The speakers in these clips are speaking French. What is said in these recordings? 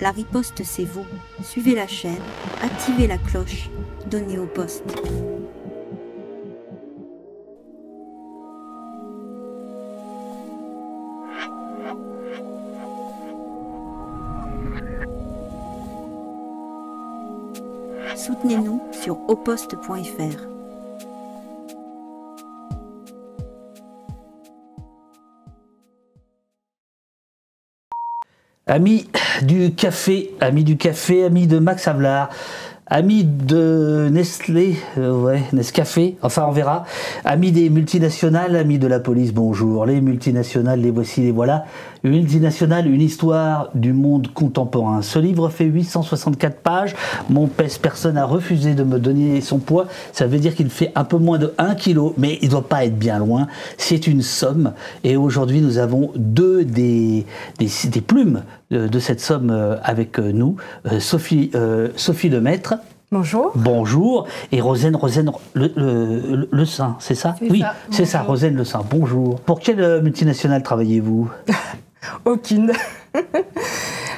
la riposte c'est vous. Suivez la chaîne, activez la cloche, donnez au poste. Soutenez-nous sur auposte.fr. Amis du café, amis de Max Havelaar, amis de Nestlé, Nescafé, enfin on verra, amis des multinationales, amis de la police, bonjour. Les multinationales, les voici, les voilà. Une multinationale, une histoire du monde contemporain. Ce livre fait 864 pages. Mon personne a refusé de me donner son poids. Ça veut dire qu'il fait un peu moins de 1 kg, mais il ne doit pas être bien loin. C'est une somme. Et aujourd'hui, nous avons deux des plumes de cette somme avec nous. Sophie Lemaître. Bonjour. Bonjour. Et Rosaine Le Saint, c'est ça? Oui, c'est ça, Rosaine Le Saint. Bonjour. Pour quelle multinationale travaillez-vous? Aucune.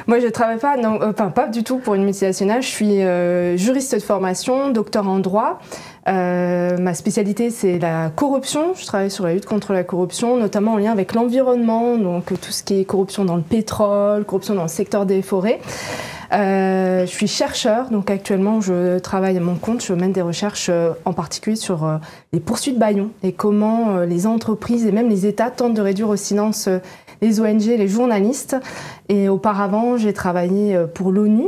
Moi, je ne travaille pas, pas du tout pour une multinationale. Je suis juriste de formation, docteur en droit. Ma spécialité, c'est la corruption. Je travaille sur la lutte contre la corruption, notamment en lien avec l'environnement, donc tout ce qui est corruption dans le pétrole, corruption dans le secteur des forêts. Je suis chercheur, donc actuellement je travaille à mon compte, je mène des recherches en particulier sur les poursuites bâillons et comment les entreprises et même les États tentent de réduire au silence les ONG, les journalistes. Et auparavant, j'ai travaillé pour l'ONU,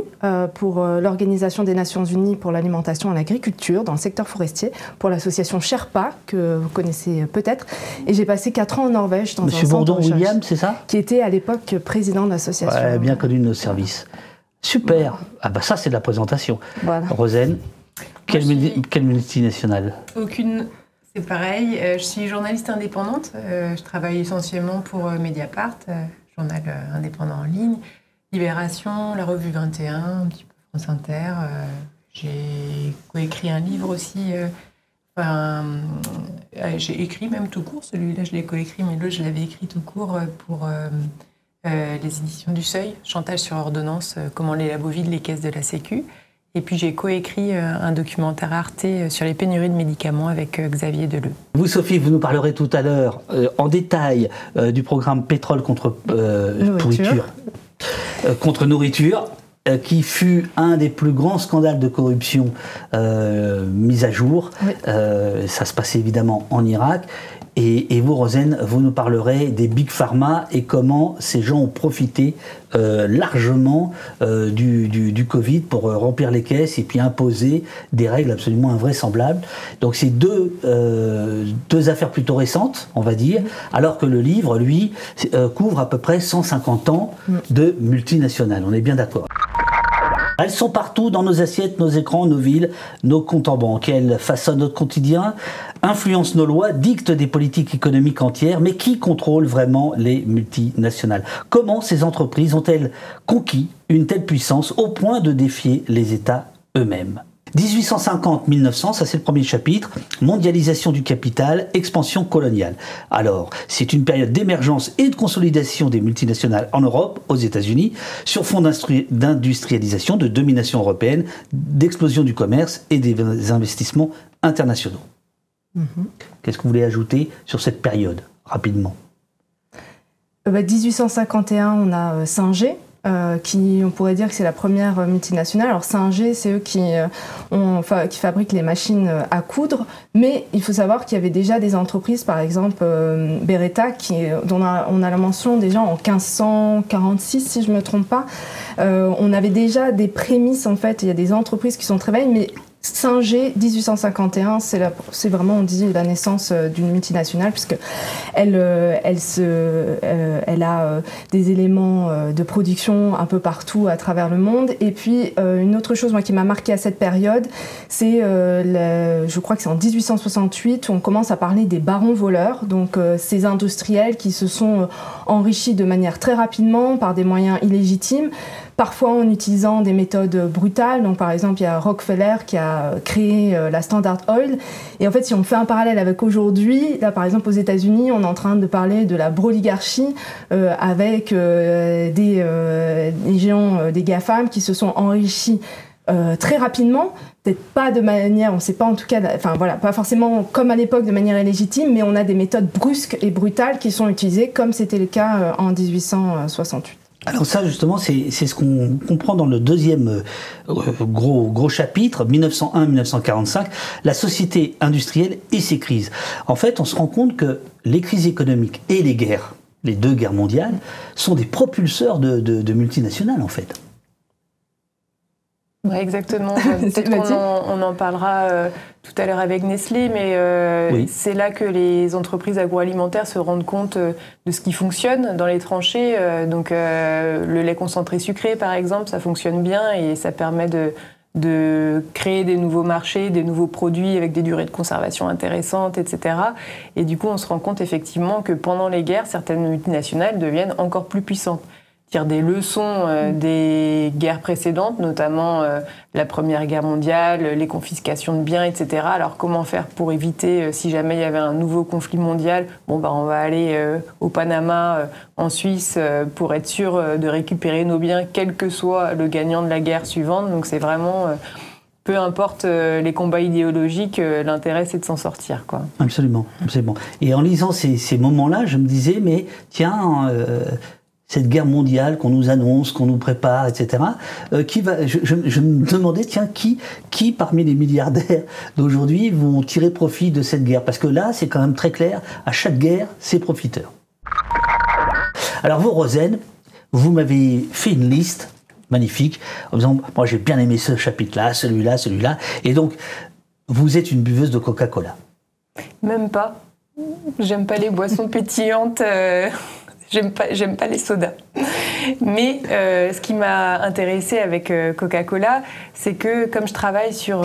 pour l'Organisation des Nations Unies pour l'alimentation et l'agriculture dans le secteur forestier, pour l'association Sherpa, que vous connaissez peut-être. Et j'ai passé 4 ans en Norvège dans Monsieur un centre de recherche. William, c'est ça? Qui était à l'époque président de l'association. Ouais, bien connu de nos services. Super. Ah bah ça, c'est de la présentation. Voilà. Rosaine, quelle multinationale? Aucune. C'est pareil. Je suis journaliste indépendante. Je travaille essentiellement pour Mediapart, journal indépendant en ligne, Libération, la revue 21, un petit peu France Inter. J'ai coécrit un livre aussi. J'ai écrit même tout court. Celui-là, je l'ai coécrit, mais l'autre, je l'avais écrit tout court pour les éditions du Seuil, Chantage sur ordonnance, comment les labos vident les caisses de la Sécu. Et puis j'ai coécrit un documentaire Arte sur les pénuries de médicaments avec Xavier Deleu. Vous, Sophie, vous nous parlerez tout à l'heure en détail du programme Pétrole contre nourriture, qui fut un des plus grands scandales de corruption mis à jour. Oui. Ça se passait évidemment en Irak. Et vous, Rosaine, vous nous parlerez des Big Pharma et comment ces gens ont profité largement du Covid pour remplir les caisses et puis imposer des règles absolument invraisemblables. Donc c'est deux affaires plutôt récentes, on va dire, alors que le livre, lui, couvre à peu près 150 ans de multinationales. On est bien d'accord. Elles sont partout, dans nos assiettes, nos écrans, nos villes, nos comptes en banque. Elles façonnent notre quotidien, influencent nos lois, dictent des politiques économiques entières. Mais qui contrôle vraiment les multinationales? Comment ces entreprises ont-elles conquis une telle puissance au point de défier les États eux-mêmes? 1850-1900, ça c'est le premier chapitre, mondialisation du capital, expansion coloniale. Alors, c'est une période d'émergence et de consolidation des multinationales en Europe, aux États-Unis, sur fond d'industrialisation, de domination européenne, d'explosion du commerce et des investissements internationaux. Qu'est-ce que vous voulez ajouter sur cette période, rapidement? 1851, on a Singer. On pourrait dire que c'est la première multinationale. Alors Singer, c'est eux qui fabriquent les machines à coudre, mais il faut savoir qu'il y avait déjà des entreprises, par exemple Beretta, dont on a la mention déjà en 1546, si je ne me trompe pas. On avait déjà des prémices, en fait, il y a des entreprises qui sont très vieilles, mais Singer, 1851, c'est vraiment, on dit, la naissance d'une multinationale, puisque elle a des éléments de production un peu partout à travers le monde. Et puis, une autre chose, moi, qui m'a marqué à cette période, c'est, je crois que c'est en 1868, où on commence à parler des barons voleurs, donc ces industriels qui se sont enrichis de manière très rapidement par des moyens illégitimes, parfois en utilisant des méthodes brutales. Donc par exemple, il y a Rockefeller qui a créé la Standard Oil. Et en fait, si on fait un parallèle avec aujourd'hui, là par exemple aux États-Unis, on est en train de parler de la broligarchie avec des géants, des GAFAM qui se sont enrichis très rapidement, peut-être pas de manière, on ne sait pas en tout cas, enfin voilà, pas forcément comme à l'époque de manière illégitime, mais on a des méthodes brusques et brutales qui sont utilisées comme c'était le cas en 1868. Alors ça justement c'est ce qu'on comprend dans le deuxième gros chapitre, 1901-1945, la société industrielle et ses crises. En fait on se rend compte que les crises économiques et les guerres, les deux guerres mondiales, sont des propulseurs de multinationales en fait. Ouais, exactement. Peut-être qu'on en parlera tout à l'heure avec Nestlé, mais oui. C'est là que les entreprises agroalimentaires se rendent compte de ce qui fonctionne dans les tranchées. Donc le lait concentré sucré, par exemple, ça fonctionne bien et ça permet de créer des nouveaux marchés, des nouveaux produits avec des durées de conservation intéressantes, etc. Et du coup, on se rend compte effectivement que pendant les guerres, certaines multinationales deviennent encore plus puissantes. Tire des leçons des guerres précédentes, notamment la Première Guerre mondiale, les confiscations de biens, etc. Alors comment faire pour éviter, si jamais il y avait un nouveau conflit mondial, on va aller au Panama, en Suisse, pour être sûr de récupérer nos biens, quel que soit le gagnant de la guerre suivante. Donc c'est vraiment... peu importe les combats idéologiques, l'intérêt c'est de s'en sortir, quoi. Absolument, absolument. Et en lisant ces moments-là, je me disais, mais tiens... cette guerre mondiale qu'on nous annonce, qu'on nous prépare, etc. Je me demandais, tiens, qui parmi les milliardaires d'aujourd'hui vont tirer profit de cette guerre? Parce que là, c'est quand même très clair, à chaque guerre, c'est profiteur. Alors vous, Rosen, vous m'avez fait une liste magnifique, en disant, moi j'ai bien aimé ce chapitre-là, celui-là, celui-là, et donc, vous êtes une buveuse de Coca-Cola. Même pas. J'aime pas les boissons pétillantes... J'aime pas les sodas. Mais ce qui m'a intéressée avec Coca-Cola, c'est que comme je travaille sur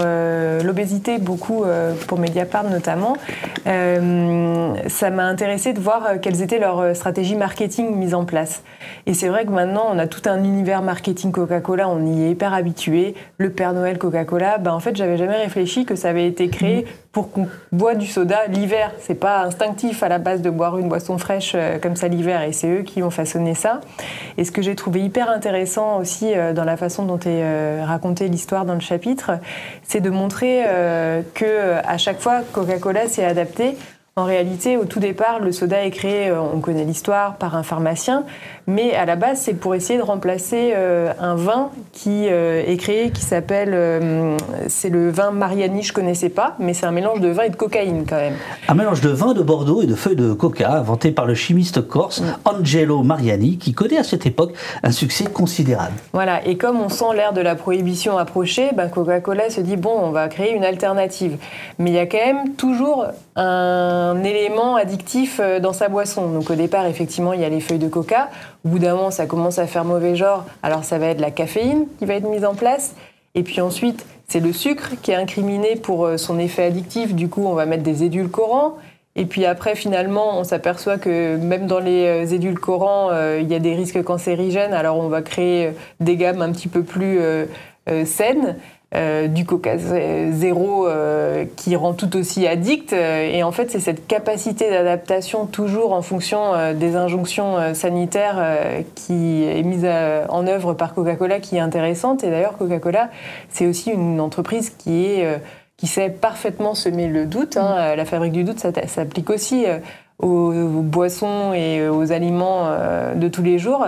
l'obésité beaucoup pour Mediapart notamment, ça m'a intéressée de voir quelles étaient leurs stratégies marketing mises en place. Et c'est vrai que maintenant, on a tout un univers marketing Coca-Cola, on y est hyper habitué. Le Père Noël Coca-Cola, en fait, j'avais jamais réfléchi que ça avait été créé pour qu'on boit du soda l'hiver. C'est pas instinctif à la base de boire une boisson fraîche comme ça l'hiver, et c'est eux qui ont façonné ça. Et ce que j'ai trouvé hyper intéressant aussi dans la façon dont est racontée l'histoire dans le chapitre, c'est de montrer que à chaque fois Coca-Cola s'est adapté. En réalité, au tout départ, le soda est créé, on connaît l'histoire, par un pharmacien, mais à la base, c'est pour essayer de remplacer un vin qui est créé, qui s'appelle, c'est le vin Mariani, je ne connaissais pas, mais c'est un mélange de vin et de cocaïne quand même. Un mélange de vin de Bordeaux et de feuilles de coca, inventé par le chimiste corse Angelo Mariani, qui connaît à cette époque un succès considérable. Voilà, et comme on sent l'ère de la prohibition approcher, Coca-Cola se dit, bon, on va créer une alternative. Mais il y a quand même toujours un élément addictif dans sa boisson. Donc au départ, effectivement, il y a les feuilles de coca. Au bout d'un moment, ça commence à faire mauvais genre. Alors ça va être la caféine qui va être mise en place. Et puis ensuite, c'est le sucre qui est incriminé pour son effet addictif. Du coup, on va mettre des édulcorants. Et puis après, finalement, on s'aperçoit que même dans les édulcorants, il y a des risques cancérigènes. Alors on va créer des gammes un petit peu plus saines. Du coca zéro qui rend tout aussi addict, et en fait c'est cette capacité d'adaptation toujours en fonction des injonctions sanitaires qui est mise en œuvre par Coca-Cola qui est intéressante. Et d'ailleurs Coca-Cola c'est aussi une entreprise qui sait parfaitement semer le doute, la fabrique du doute, ça s'applique aussi aux boissons et aux aliments de tous les jours.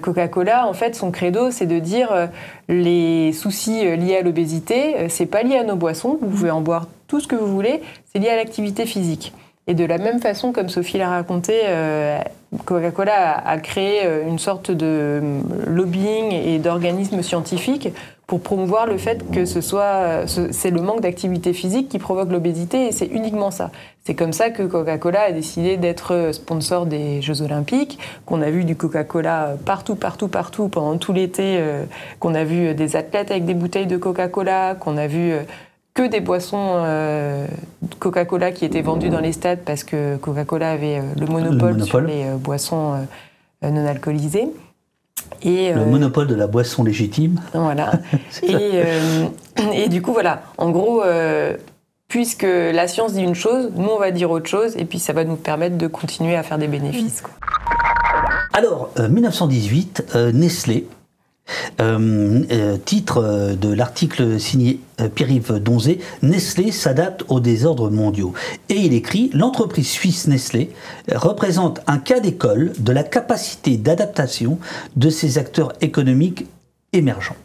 Coca-Cola, en fait, son credo, c'est de dire les soucis liés à l'obésité, c'est pas lié à nos boissons, vous pouvez en boire tout ce que vous voulez, c'est lié à l'activité physique. Et de la même façon, comme Sophie l'a raconté, Coca-Cola a créé une sorte de lobbying et d'organisme scientifique pour promouvoir le fait que c'est le manque d'activité physique qui provoque l'obésité, et c'est uniquement ça. C'est comme ça que Coca-Cola a décidé d'être sponsor des Jeux Olympiques, qu'on a vu du Coca-Cola partout pendant tout l'été, qu'on a vu des athlètes avec des bouteilles de Coca-Cola, qu'on a vu que des boissons Coca-Cola qui étaient vendues dans les stades parce que Coca-Cola avait le monopole sur les boissons non alcoolisées. Et, le monopole de la boisson légitime. Voilà. Et du coup, voilà. En gros, puisque la science dit une chose, nous, on va dire autre chose, et puis ça va nous permettre de continuer à faire des bénéfices, quoi. Alors, 1918, Nestlé, titre de l'article signé Pierre-Yves Donzé, Nestlé s'adapte aux désordres mondiaux. Et il écrit, l'entreprise suisse Nestlé représente un cas d'école de la capacité d'adaptation de ces acteurs économiques émergents.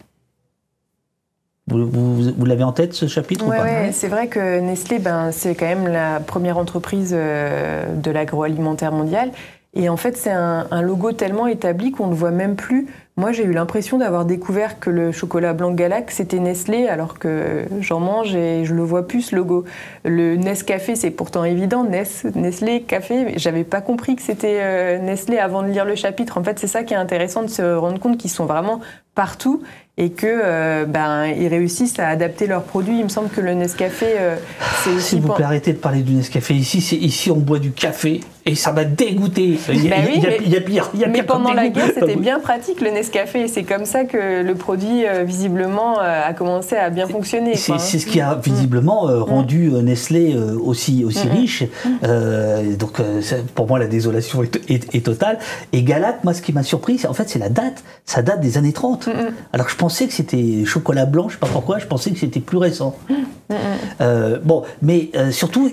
Vous l'avez en tête, ce chapitre, ou pas? Ouais, c'est vrai que Nestlé, c'est quand même la première entreprise de l'agroalimentaire mondial. Et en fait, c'est un logo tellement établi qu'on ne le voit même plus. Moi, j'ai eu l'impression d'avoir découvert que le chocolat blanc Galac, c'était Nestlé, alors que j'en mange et je le vois plus, ce logo. Le Nescafé, c'est pourtant évident, Nestlé, café, mais j'avais pas compris que c'était Nestlé avant de lire le chapitre. En fait, c'est ça qui est intéressant, de se rendre compte qu'ils sont vraiment partout et que ils réussissent à adapter leurs produits. Il me semble que le Nescafé, c'est aussi... S'il vous plaît, arrêtez de parler du Nescafé. Ici, on boit du café et ça m'a dégoûté. Il y a pire. Mais pendant la guerre, c'était bien pratique, le Nescafé. Et c'est comme ça que le produit, visiblement, a commencé à bien fonctionner. C'est ce qui a visiblement rendu Nestlé aussi riche. Donc, pour moi, la désolation est totale. Et Galac, moi, ce qui m'a surpris, en fait, c'est la date. Ça date des années 30. Alors, je pensais que c'était chocolat blanc, je sais pas pourquoi, je pensais que c'était plus récent. Mais surtout,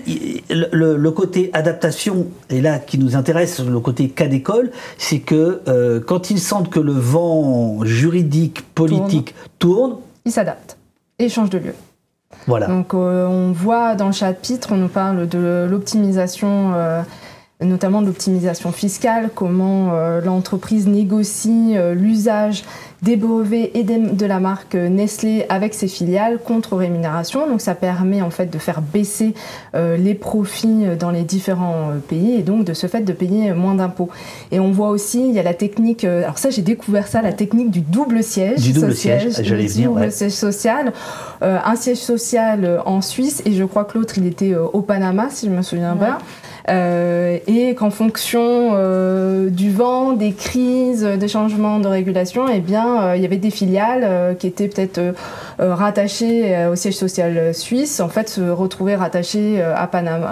le côté adaptation, et là, qui nous intéresse, le côté cas d'école, c'est que quand ils sentent que le vent juridique, politique tourne, ils s'adaptent et changent de lieu. Voilà. Donc, on voit dans le chapitre, on nous parle de l'optimisation, notamment de l'optimisation fiscale, comment l'entreprise négocie l'usage des brevets et de la marque Nestlé avec ses filiales contre rémunération. Donc ça permet en fait de faire baisser les profits dans les différents pays et donc de ce fait de payer moins d'impôts. Et on voit aussi, il y a la technique, alors ça j'ai découvert ça, la technique du double siège. Du double siège, j'allais venir. Double siège social. Un siège social en Suisse et je crois que l'autre il était au Panama si je me souviens bien. Et qu'en fonction du vent, des crises, des changements de régulation, eh bien, il y avait des filiales qui étaient peut-être rattachées au siège social suisse, en fait, se retrouver rattachées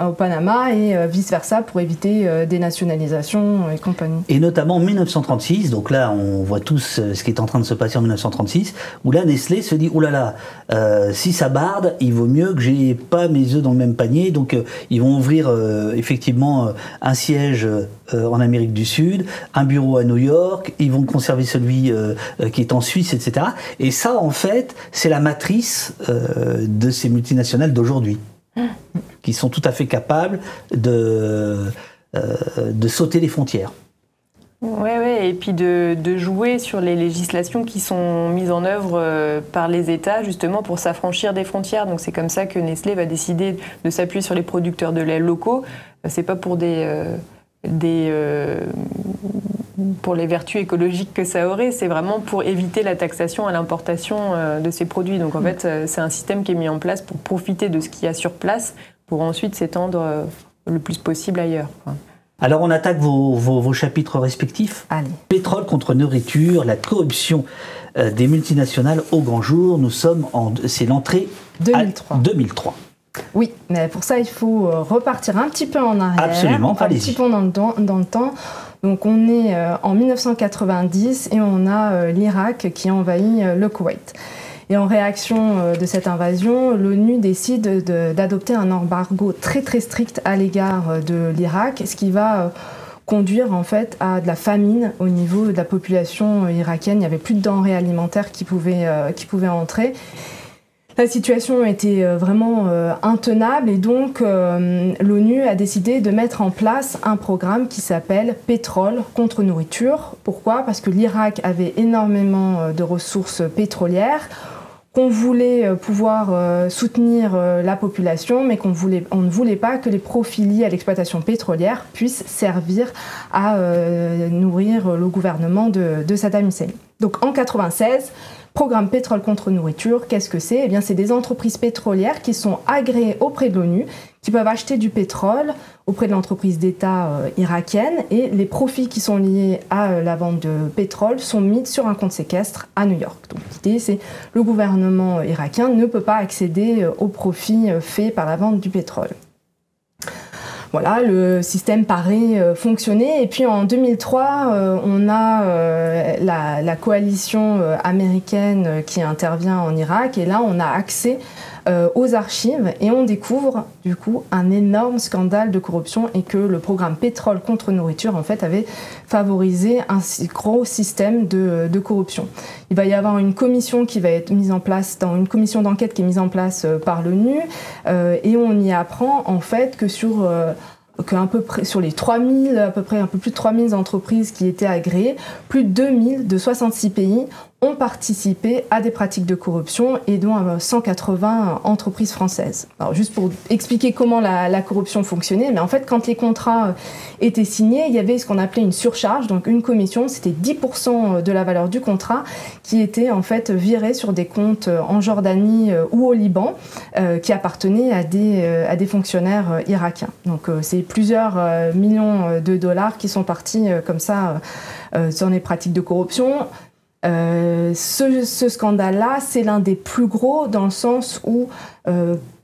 au Panama et vice-versa pour éviter des nationalisations et compagnie. Et notamment en 1936, donc là, on voit tous ce qui est en train de se passer en 1936, où là, Nestlé se dit, oulala, si ça barde, il vaut mieux que j'ai pas mes œufs dans le même panier, donc ils vont ouvrir effectivement un siège en Amérique du Sud, un bureau à New York, ils vont conserver celui qui est en Suisse, etc. Et ça, en fait, c'est la matrice de ces multinationales d'aujourd'hui, qui sont tout à fait capables de sauter les frontières. Ouais, et puis de jouer sur les législations qui sont mises en œuvre par les États, justement, pour s'affranchir des frontières. Donc c'est comme ça que Nestlé va décider de s'appuyer sur les producteurs de lait locaux. C'est pas pour pour les vertus écologiques que ça aurait, c'est vraiment pour éviter la taxation à l'importation de ces produits. Donc en fait, c'est un système qui est mis en place pour profiter de ce qu'il y a sur place, pour ensuite s'étendre le plus possible ailleurs, quoi. Alors on attaque vos chapitres respectifs. Allez. Pétrole contre nourriture, la corruption des multinationales au grand jour. Nous sommes c'est l'entrée 2003. 2003. Oui, mais pour ça il faut repartir un petit peu en arrière. Absolument, un petit peu dans le temps. Donc on est en 1990 et on a l'Irak qui envahit le Koweït. Et en réaction de cette invasion, l'ONU décide d'adopter un embargo très très strict à l'égard de l'Irak, ce qui va conduire en fait à de la famine au niveau de la population irakienne. Il n'y avait plus de denrées alimentaires qui pouvaient entrer. La situation était vraiment intenable et donc l'ONU a décidé de mettre en place un programme qui s'appelle Pétrole contre nourriture. Pourquoi ? Parce que l'Irak avait énormément de ressources pétrolières, qu'on voulait pouvoir soutenir la population, mais on ne voulait pas que les profits liés à l'exploitation pétrolière puissent servir à nourrir le gouvernement de Saddam Hussein. Donc en 1996, Programme pétrole contre nourriture, qu'est-ce que c'est ? Eh bien, c'est des entreprises pétrolières qui sont agréées auprès de l'ONU, qui peuvent acheter du pétrole auprès de l'entreprise d'État irakienne, et les profits qui sont liés à la vente de pétrole sont mis sur un compte séquestre à New York. Donc l'idée, c'est que le gouvernement irakien ne peut pas accéder aux profits faits par la vente du pétrole. Voilà, le système paraît fonctionner. Et puis en 2003, on a la coalition américaine qui intervient en Irak. Et là, on a accès aux archives et on découvre du coup un énorme scandale de corruption et que le programme pétrole contre nourriture en fait avait favorisé un gros système de corruption. Il va y avoir une commission qui va être mise en place, une commission d'enquête qui est mise en place par l'ONU et on y apprend en fait que sur les 3000, à peu près un peu plus de 3000 entreprises qui étaient agréées, plus de 2000 de 66 pays ont participé à des pratiques de corruption et dont 180 entreprises françaises. Alors juste pour expliquer comment la corruption fonctionnait, mais en fait quand les contrats étaient signés, il y avait ce qu'on appelait une surcharge, donc une commission, c'était 10% de la valeur du contrat qui était en fait virée sur des comptes en Jordanie ou au Liban qui appartenaient à des fonctionnaires irakiens. Donc c'est plusieurs millions de dollars qui sont partis comme ça sur les pratiques de corruption. Ce scandale-là, c'est l'un des plus gros dans le sens où,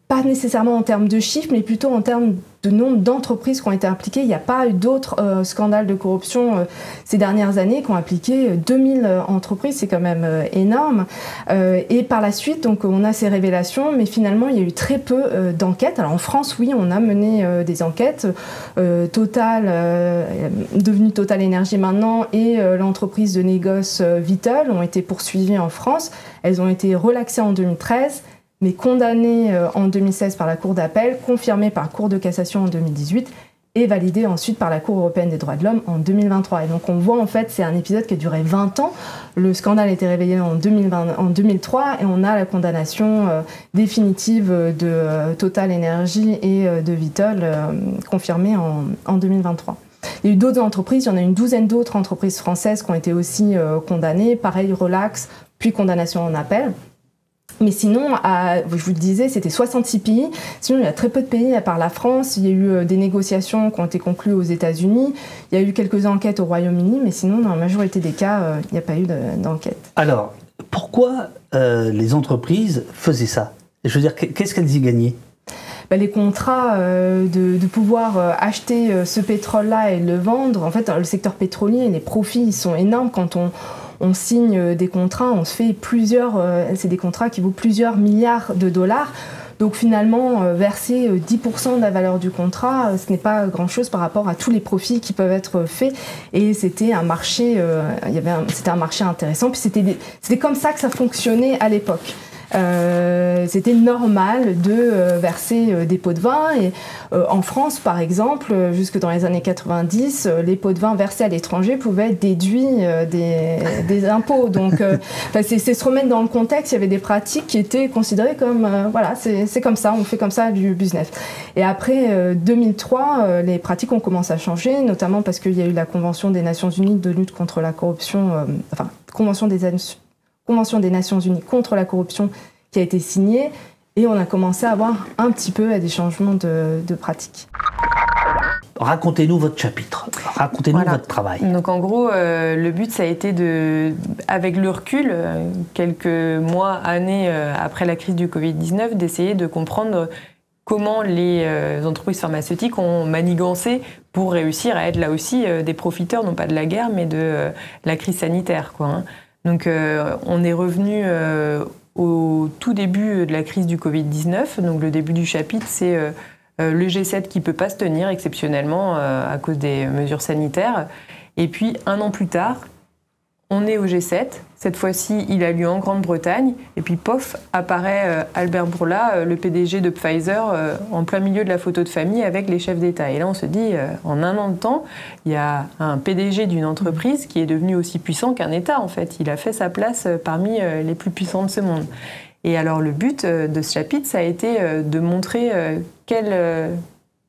pas nécessairement en termes de chiffres, mais plutôt en termes de nombre d'entreprises qui ont été impliquées. Il n'y a pas eu d'autres scandales de corruption ces dernières années qui ont impliqué 2000 entreprises, c'est quand même énorme. Et par la suite, donc, on a ces révélations, mais finalement, il y a eu très peu d'enquêtes. Alors en France, oui, on a mené des enquêtes. Total, devenue Total Énergie maintenant, et l'entreprise de négoce Vitol ont été poursuivies en France. Elles ont été relaxées en 2013. Mais condamné en 2016 par la Cour d'appel, confirmé par la Cour de cassation en 2018 et validé ensuite par la Cour européenne des droits de l'homme en 2023. Et donc on voit en fait, c'est un épisode qui a duré 20 ans. Le scandale a été révélé en 2003 et on a la condamnation définitive de Total Energy et de Vitol confirmée en 2023. Il y a eu d'autres entreprises, il y en a une douzaine d'autres entreprises françaises qui ont été aussi condamnées. Pareil, relax, puis condamnation en appel. Mais sinon, je vous le disais, c'était 66 pays. Sinon, il y a très peu de pays, à part la France. Il y a eu des négociations qui ont été conclues aux États-Unis. Il y a eu quelques enquêtes au Royaume-Uni, mais sinon, dans la majorité des cas, il n'y a pas eu d'enquête. Alors, pourquoi les entreprises faisaient ça ? Je veux dire, qu'est-ce qu'elles y gagnaient ? Les contrats de pouvoir acheter ce pétrole-là et le vendre. En fait, le secteur pétrolier, les profits, ils sont énormes quand on signe des contrats, on se fait c'est des contrats qui vaut plusieurs milliards de dollars. Donc finalement, verser 10% de la valeur du contrat, ce n'est pas grand-chose par rapport à tous les profits qui peuvent être faits. Et c'était un marché, c'était un marché intéressant. Puis c'était comme ça que ça fonctionnait à l'époque. C'était normal de verser des pots de vin et en France par exemple jusque dans les années 90 les pots de vin versés à l'étranger pouvaient être déduits des impôts, donc c'est se remettre dans le contexte. Il y avait des pratiques qui étaient considérées comme voilà, c'est comme ça, on fait comme ça du business. Et après 2003 les pratiques ont commencé à changer, notamment parce qu'il y a eu la Convention des Nations Unies de lutte contre la corruption, Convention des Nations Unies contre la corruption qui a été signée, et on a commencé à avoir un petit peu des changements de pratiques. Racontez-nous votre chapitre, racontez-nous votre travail. Donc en gros, le but ça a été avec le recul, quelques mois, années après la crise du Covid-19, d'essayer de comprendre comment les entreprises pharmaceutiques ont manigancé pour réussir à être là aussi des profiteurs, non pas de la guerre, mais de la crise sanitaire, quoi, hein. Donc on est revenu au tout début de la crise du Covid-19. Donc le début du chapitre, c'est le G7 qui ne peut pas se tenir exceptionnellement à cause des mesures sanitaires. Et puis un an plus tard, on est au G7. Cette fois-ci, il a lieu en Grande-Bretagne. Et puis, pof, apparaît Albert Bourla, le PDG de Pfizer, en plein milieu de la photo de famille avec les chefs d'État. Et là, on se dit, en un an de temps, il y a un PDG d'une entreprise qui est devenu aussi puissant qu'un État, en fait. Il a fait sa place parmi les plus puissants de ce monde. Et alors, le but de ce chapitre, ça a été de montrer quelles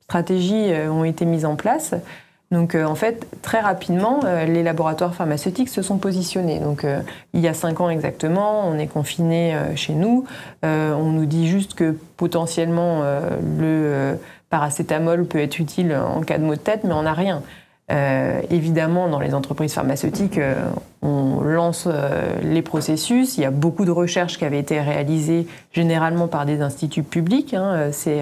stratégies ont été mises en place Donc en fait, très rapidement, les laboratoires pharmaceutiques se sont positionnés. Donc il y a 5 ans exactement, on est confinés chez nous. On nous dit juste que potentiellement le paracétamol peut être utile en cas de maux de tête, mais on n'a rien. Évidemment, dans les entreprises pharmaceutiques, on lance les processus. Il y a beaucoup de recherches qui avaient été réalisées généralement par des instituts publics. C'est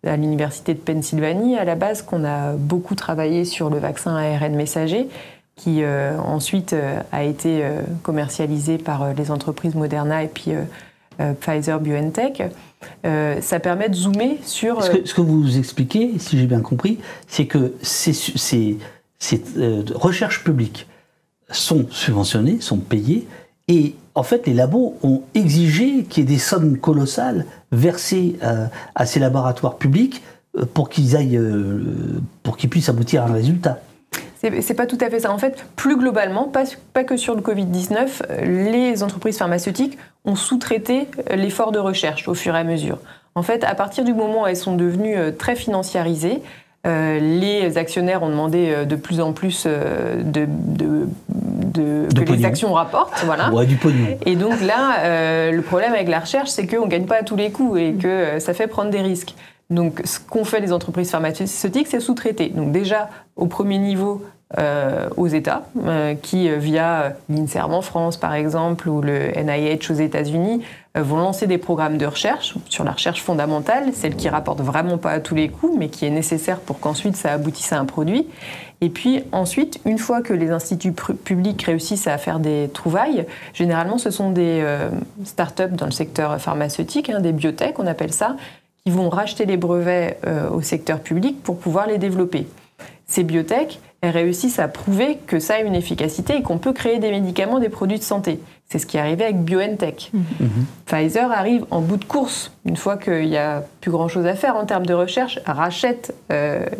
à l'université de Pennsylvanie, à la base, qu'on a beaucoup travaillé sur le vaccin ARN messager, qui ensuite a été commercialisé par les entreprises Moderna et puis Pfizer-BioNTech. Ça permet de zoomer sur... Ce que vous expliquez, si j'ai bien compris, c'est que ces recherches publiques sont subventionnées, sont payées, et en fait, les labos ont exigé qu'il y ait des sommes colossales versées à ces laboratoires publics pour qu'ils puissent aboutir à un résultat. C'est pas tout à fait ça. En fait, plus globalement, pas que sur le Covid-19, les entreprises pharmaceutiques ont sous-traité l'effort de recherche au fur et à mesure. En fait, à partir du moment où elles sont devenues très financiarisées, les actionnaires ont demandé de plus en plus que les actions rapportent. Voilà. Ouais, du pognon. Et donc là, le problème avec la recherche, c'est qu'on ne gagne pas à tous les coups et que ça fait prendre des risques. Donc ce qu'ont fait les entreprises pharmaceutiques, c'est sous-traiter. Donc déjà, au premier niveau, aux États, qui via l'INSERM en France par exemple, ou le NIH aux États-Unis, vont lancer des programmes de recherche sur la recherche fondamentale, celle qui rapporte vraiment pas à tous les coups, mais qui est nécessaire pour qu'ensuite ça aboutisse à un produit. Et puis ensuite, une fois que les instituts publics réussissent à faire des trouvailles, généralement ce sont des start-up dans le secteur pharmaceutique, des biotech on appelle ça, qui vont racheter les brevets au secteur public pour pouvoir les développer. Ces biotech, elles réussissent à prouver que ça a une efficacité et qu'on peut créer des médicaments, des produits de santé. C'est ce qui est arrivé avec BioNTech. Pfizer arrive en bout de course, une fois qu'il n'y a plus grand-chose à faire en termes de recherche, rachète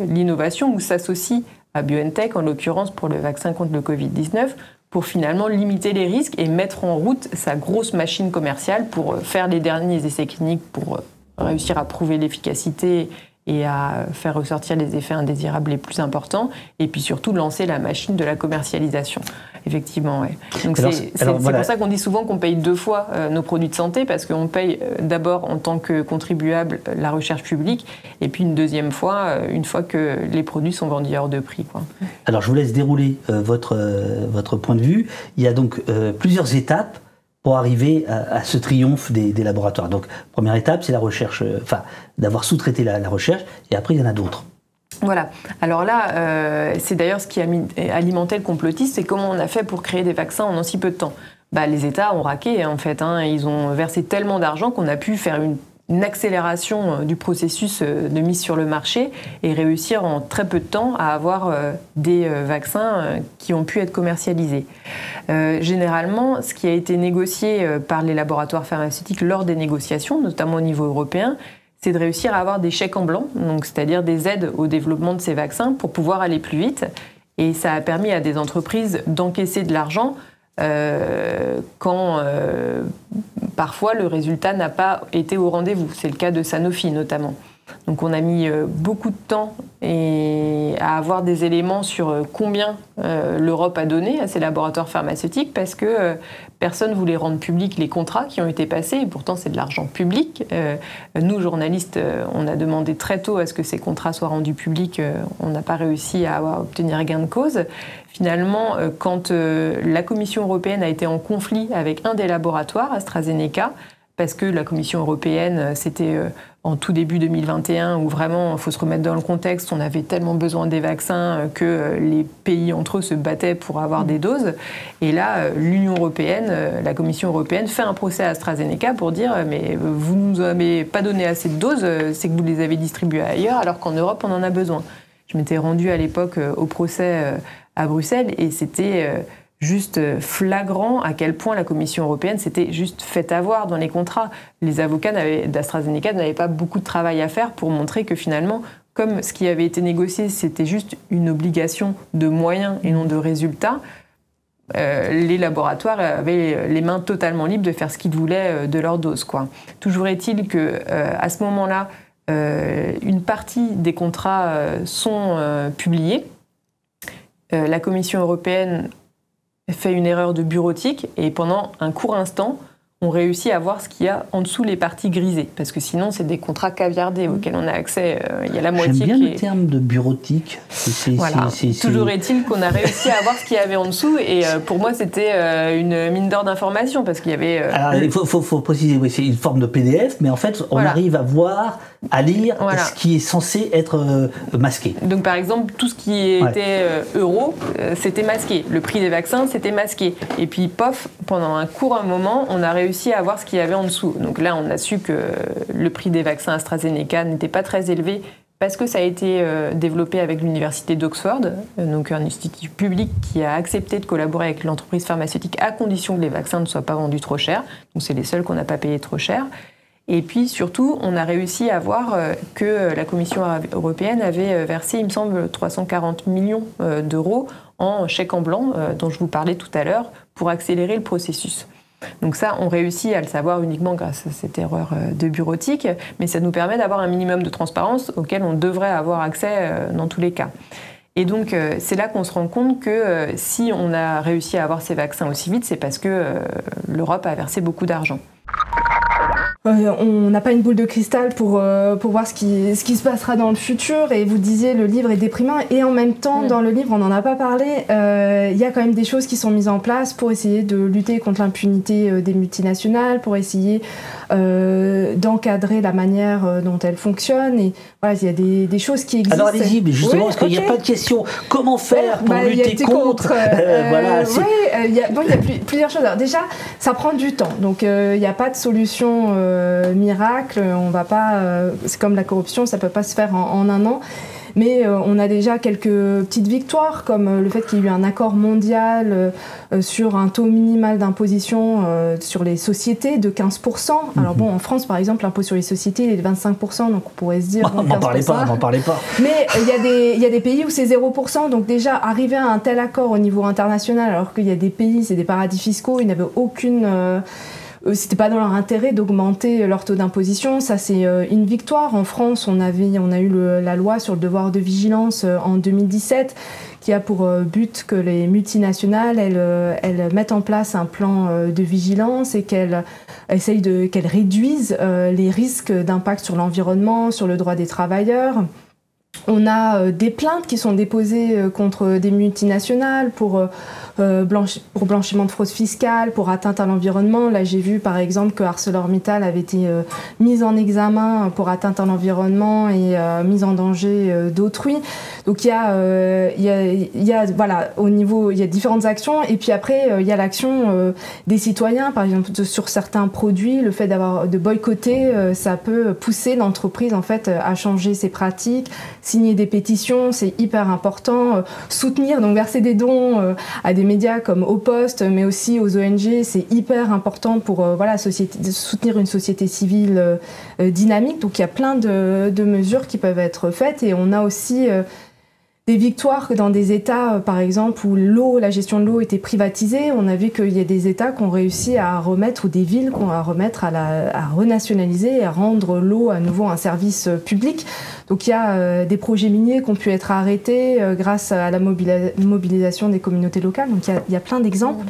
l'innovation ou s'associe à BioNTech, en l'occurrence pour le vaccin contre le Covid-19, pour finalement limiter les risques et mettre en route sa grosse machine commerciale pour faire les derniers essais cliniques pour réussir à prouver l'efficacité et à faire ressortir les effets indésirables les plus importants, et puis surtout lancer la machine de la commercialisation. Effectivement, ouais. Donc c'est voilà. Pour ça qu'on dit souvent qu'on paye 2 fois nos produits de santé, parce qu'on paye d'abord en tant que contribuable la recherche publique, et puis une deuxième fois, une fois que les produits sont vendus hors de prix, quoi. Alors je vous laisse dérouler votre point de vue. Il y a donc plusieurs étapes pour arriver à ce triomphe des laboratoires. Donc, première étape, c'est la recherche, d'avoir sous-traité la recherche, et après, il y en a d'autres. Voilà. Alors là, c'est d'ailleurs ce qui a alimenté le complotisme, c'est comment on a fait pour créer des vaccins en si peu de temps. Les États ont raqué, en fait. Ils ont versé tellement d'argent qu'on a pu faire une accélération du processus de mise sur le marché et réussir en très peu de temps à avoir des vaccins qui ont pu être commercialisés. Généralement, ce qui a été négocié par les laboratoires pharmaceutiques lors des négociations, notamment au niveau européen, c'est de réussir à avoir des chèques en blanc, donc c'est-à-dire des aides au développement de ces vaccins pour pouvoir aller plus vite. Et ça a permis à des entreprises d'encaisser de l'argent quand parfois le résultat n'a pas été au rendez-vous. C'est le cas de Sanofi notamment. Donc on a mis beaucoup de temps à avoir des éléments sur combien l'Europe a donné à ces laboratoires pharmaceutiques, parce que personne ne voulait rendre publics les contrats qui ont été passés, et pourtant c'est de l'argent public. Nous, journalistes, on a demandé très tôt à ce que ces contrats soient rendus publics. On n'a pas réussi à obtenir gain de cause. Finalement, quand la Commission européenne a été en conflit avec un des laboratoires, AstraZeneca, parce que la Commission européenne, c'était en tout début 2021, où vraiment, il faut se remettre dans le contexte, on avait tellement besoin des vaccins que les pays entre eux se battaient pour avoir des doses. Et là, l'Union européenne, la Commission européenne fait un procès à AstraZeneca pour dire « mais vous ne nous avez pas donné assez de doses, c'est que vous les avez distribuées ailleurs, alors qu'en Europe, on en a besoin ». Je m'étais rendue à l'époque au procès à Bruxelles, et c'était juste flagrant à quel point la Commission européenne s'était juste fait avoir dans les contrats. Les avocats d'AstraZeneca n'avaient pas beaucoup de travail à faire pour montrer que finalement, comme ce qui avait été négocié, c'était juste une obligation de moyens et non de résultats, les laboratoires avaient les mains totalement libres de faire ce qu'ils voulaient de leur dose, quoi. Toujours est-il que à ce moment-là, une partie des contrats sont publiés. la Commission européenne fait une erreur de bureautique et pendant un court instant, on réussit à voir ce qu'il y a en dessous les parties grisées. Parce que sinon, c'est des contrats caviardés auxquels on a accès. Il y a la moitié J'aime bien le terme de bureautique. Voilà. Toujours est-il qu'on a réussi à voir ce qu'il y avait en dessous. Et pour moi, c'était une mine d'or d'informations. Parce qu'il y avait... Alors, il faut préciser, oui, c'est une forme de PDF, mais en fait, on arrive à voir, à lire ce qui est censé être masqué. Donc, par exemple, tout ce qui était euro, c'était masqué. Le prix des vaccins, c'était masqué. Et puis, pof, pendant un court moment, on a réussi à voir ce qu'il y avait en dessous. Donc là, on a su que le prix des vaccins AstraZeneca n'était pas très élevé parce que ça a été développé avec l'université d'Oxford, donc un institut public qui a accepté de collaborer avec l'entreprise pharmaceutique à condition que les vaccins ne soient pas vendus trop cher. Donc c'est les seuls qu'on n'a pas payé trop cher. Et puis surtout, on a réussi à voir que la Commission européenne avait versé, il me semble, 340 millions d'euros en chèque en blanc, dont je vous parlais tout à l'heure, pour accélérer le processus. Donc ça, on réussit à le savoir uniquement grâce à cette erreur de bureautique, mais ça nous permet d'avoir un minimum de transparence auquel on devrait avoir accès dans tous les cas. Et donc, c'est là qu'on se rend compte que si on a réussi à avoir ces vaccins aussi vite, c'est parce que l'Europe a versé beaucoup d'argent. On n'a pas une boule de cristal pour voir ce qui se passera dans le futur, et vous disiez le livre est déprimant, et en même temps dans le livre on n'en a pas parlé, il y a quand même des choses qui sont mises en place pour essayer de lutter contre l'impunité des multinationales, pour essayer d'encadrer la manière dont elles fonctionnent, et voilà, il y a des choses qui existent. Alors allez-y, mais justement, parce qu'il n'y a pas de question comment faire pour lutter contre voilà, il y a plusieurs choses. Alors déjà, ça prend du temps, donc il n'y a pas de solution miracle, on va pas, c'est comme la corruption, ça peut pas se faire en un an, mais on a déjà quelques petites victoires, comme le fait qu'il y ait eu un accord mondial sur un taux minimal d'imposition sur les sociétés de 15%. Alors bon, en France par exemple, l'impôt sur les sociétés il est de 25%, donc on pourrait se dire... N'en parlez pas. Mais il y a des pays où c'est 0%, donc déjà arriver à un tel accord au niveau international, alors qu'il y a des pays, c'est des paradis fiscaux, ils n'avaient aucune... c'était pas dans leur intérêt d'augmenter leur taux d'imposition. Ça, c'est une victoire. En France, on a eu la loi sur le devoir de vigilance en 2017 qui a pour but que les multinationales, elles mettent en place un plan de vigilance et qu'elles réduisent les risques d'impact sur l'environnement, sur le droit des travailleurs. On a des plaintes qui sont déposées contre des multinationales pour blanchiment de fraude fiscale, pour atteinte à l'environnement. Là, j'ai vu par exemple que ArcelorMittal avait été mise en examen pour atteinte à l'environnement et mise en danger d'autrui. Donc il y a voilà, au niveau, il y a différentes actions, et puis après il y a l'action des citoyens, par exemple sur certains produits, le fait de boycotter, ça peut pousser l'entreprise en fait à changer ses pratiques. Signer des pétitions, c'est hyper important. Soutenir, donc verser des dons à des médias comme Au Poste, mais aussi aux ONG, c'est hyper important pour soutenir une société civile dynamique. Donc il y a plein de mesures qui peuvent être faites, et on a aussi des victoires dans des États, par exemple, où la gestion de l'eau était privatisée. On a vu qu'il y a des États qui ont réussi à remettre, ou des villes qui ont à remettre à renationaliser et à rendre l'eau à nouveau un service public. Donc il y a des projets miniers qui ont pu être arrêtés grâce à la mobilisation des communautés locales. Donc il y a plein d'exemples.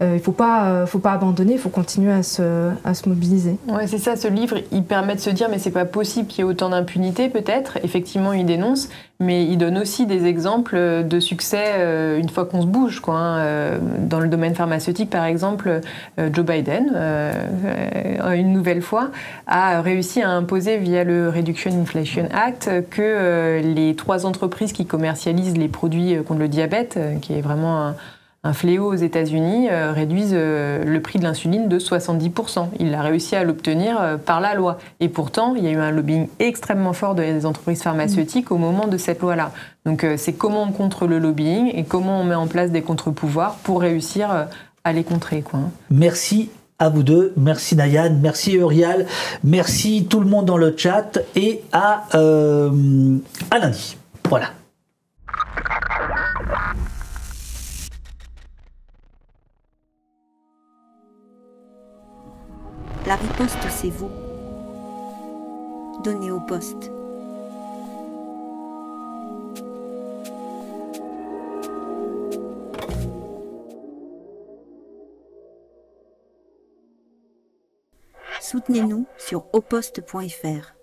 Il ne faut pas abandonner, il faut continuer à se mobiliser. Ouais, c'est ça, ce livre, il permet de se dire mais c'est pas possible qu'il y ait autant d'impunité peut-être. Effectivement, il dénonce, mais il donne aussi des exemples de succès une fois qu'on se bouge, quoi. Dans le domaine pharmaceutique, par exemple, Joe Biden, une nouvelle fois, a réussi à imposer via le Reduction Inflation Act que les 3 entreprises qui commercialisent les produits contre le diabète, qui est vraiment un fléau aux États-Unis, réduisent le prix de l'insuline de 70%. Il a réussi à l'obtenir par la lobbying. Et pourtant, il y a eu un lobbying extrêmement fort des entreprises pharmaceutiques au moment de cette loi-là. Donc c'est comment on contre le lobbying et comment on met en place des contre-pouvoirs pour réussir à les contrer, quoi. Merci à vous deux, merci Nayane, merci Eurial, merci tout le monde dans le chat, et à lundi. Voilà. La riposte, c'est vous. Donnez au poste. Soutenez-nous sur auposte.fr.